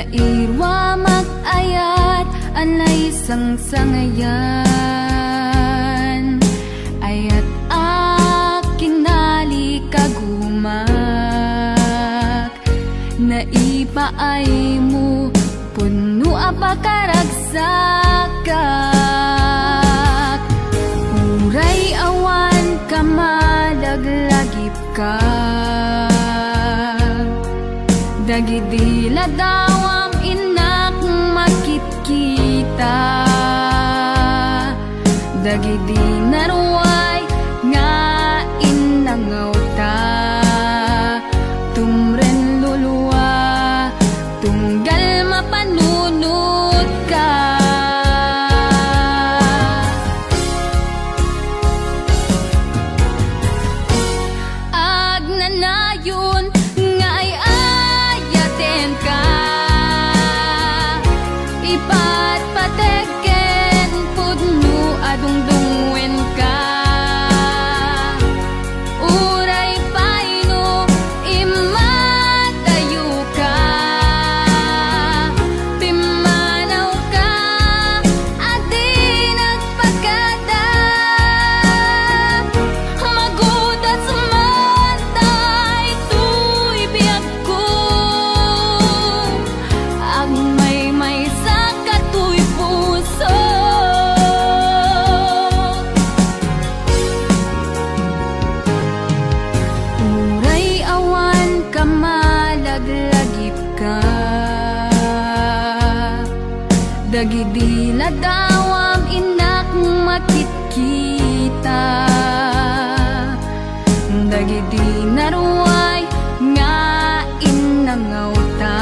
irwa mag-ayat anay sang-sangayan, ayat aking nalikagumak, naipaay mo puno apakaragsakak, uray awan ka malaglagip ka, dagidila dawam inak makitkita, dagidi naruay nga inangaw ta, tumren luluwa tunggal mapanunod ka. Agnanayon nga ay ayaten ka, ipatpateken pudno adungdungwen ka, uray paino imatayo ka, pimanaw ka adi nagpagkada, magudas man tay tuy biyak ko, ang may sa katuy puso. Uray awan ka malaglagip ka, dagidila dawam inak makitkita, dagidi naruay nga inangaw ta,